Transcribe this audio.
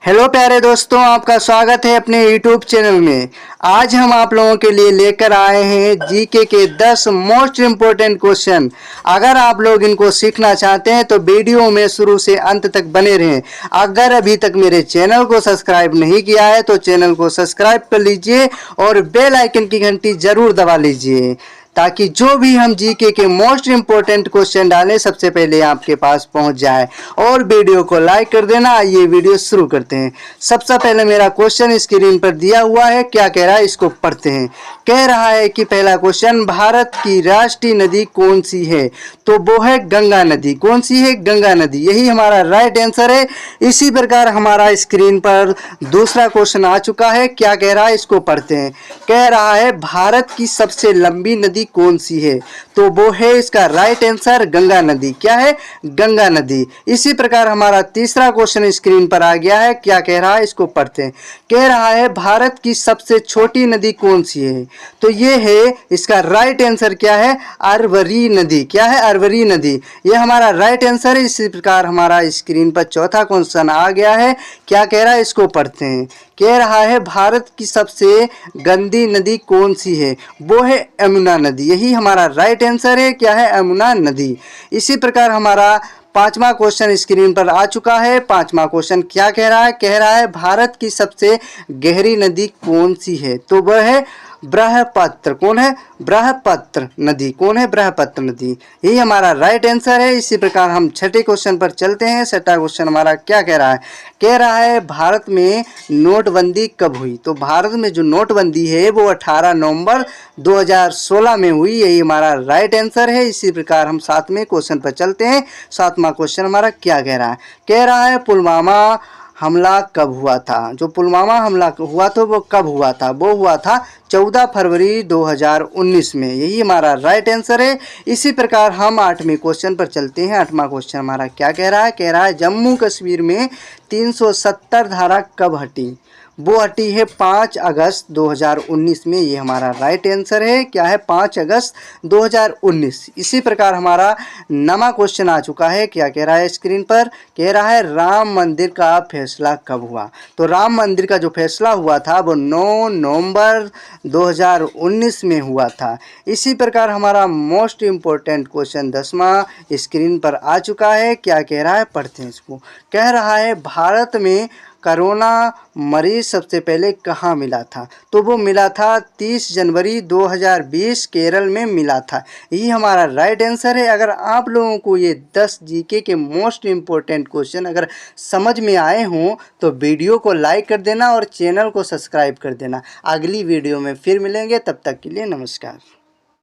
Hello प्यारे दोस्तों, आपका स्वागत है अपने YouTube चैनल में। आज हम आप लोगों के लिए लेकर आए हैं जीके के 10 मोस्ट इम्पोर्टेंट क्वेश्चन। अगर आप लोग इनको सीखना चाहते हैं तो वीडियो में शुरू से अंत तक बने रहें। अगर अभी तक मेरे चैनल को सब्सक्राइब नहीं किया है तो चैनल को सब्सक्राइब कर लीजिए और बेल आइकन की घंटी जरूर दबा लीजिए, ताकि जो भी हम जीके के मोस्ट इम्पोर्टेंट क्वेश्चन डालें सबसे पहले आपके पास पहुंच जाए। और वीडियो को लाइक कर देना। ये वीडियो शुरू करते हैं। सबसे पहले मेरा क्वेश्चन स्क्रीन पर दिया हुआ है, क्या कह रहा है इसको पढ़ते हैं। कह रहा है कि पहला क्वेश्चन, भारत की राष्ट्रीय नदी कौन सी है? तो वो है गंगा नदी। कौन सी है? गंगा नदी। यही हमारा राइट आंसर है। इसी प्रकार हमारा स्क्रीन पर दूसरा क्वेश्चन आ चुका है, क्या कह रहा है इसको पढ़ते हैं। कह रहा है भारत की सबसे लंबी नदी कौन सी है? तो वो है इसका राइट आंसर गंगा नदी। क्या है? गंगा नदी। इसी प्रकार हमारा तीसरा क्वेश्चन स्क्रीन पर आ गया है, क्या कह रहा है इसको पढ़ते हैं। कह रहा है भारत की सबसे छोटी नदी कौन सी है? तो ये है इसका राइट आंसर, क्या है? अरवरी नदी। क्या है? अरवरी नदी। ये हमारा राइट आंसर है। इसी प्रकार हमारा स्क्रीन पर चौथा क्वेश्चन आ गया है, क्या कह रहा है इसको पढ़ते हैं। कह रहा है भारत की सबसे गंदी नदी कौन सी है? वो है यमुना नदी। यही हमारा राइट आंसर है, क्या है? यमुना नदी। इसी प्रकार हमारा पांचवा क्वेश्चन स्क्रीन पर आ चुका है। पांचवा क्वेश्चन क्या कह रहा है? कह रहा है भारत की सबसे गहरी नदी कौन सी है? तो वह है ब्रह्मपुत्र। कौन है? ब्रह्मपुत्र नदी। कौन है? ब्रह्मपुत्र नदी। यही हमारा राइट आंसर है। इसी प्रकार हम छठे क्वेश्चन पर चलते हैं। छठा क्वेश्चन हमारा क्या कह रहा है? कह रहा है भारत में नोटबंदी कब हुई? तो भारत में जो नोटबंदी है वो 18 नवंबर 2016 में हुई। यही हमारा राइट आंसर है। इसी प्रकार हम सातवें क्वेश्चन पर चलते हैं। सातवां क्वेश्चन हमारा क्या कह रहा है? कह रहा है पुलवामा हमला कब हुआ था? जो पुलवामा हमला हुआ था वो कब हुआ था? वो हुआ था 14 फरवरी 2019 में। यही हमारा राइट आंसर है। इसी प्रकार हम आठवें क्वेश्चन पर चलते हैं। आठवां क्वेश्चन हमारा क्या कह रहा है? कह रहा है जम्मू कश्मीर में 370 धारा कब हटी? वो हटी है 5 अगस्त 2019 में। ये हमारा राइट आंसर है। क्या है? 5 अगस्त 2019। इसी प्रकार हमारा नवा क्वेश्चन आ चुका है। क्या कह रहा है स्क्रीन पर? कह रहा है राम मंदिर का फैसला कब हुआ? तो राम मंदिर का जो फैसला हुआ था वो 9 नवंबर 2019 में हुआ था। इसी प्रकार हमारा मोस्ट इम्पोर्टेंट क्वेश्चन 10वां स्क्रीन पर आ चुका है। क्या कह रहा है? पढ़ते हैं इसको। कह रहा है भारत में कोरोना मरीज सबसे पहले कहाँ मिला था? तो वो मिला था 30 जनवरी 2020 केरल में मिला था। यही हमारा राइट आंसर है। अगर आप लोगों को ये 10 जीके के मोस्ट इम्पोर्टेंट क्वेश्चन अगर समझ में आए हों तो वीडियो को लाइक कर देना और चैनल को सब्सक्राइब कर देना। अगली वीडियो में फिर मिलेंगे, तब तक के लिए नमस्कार।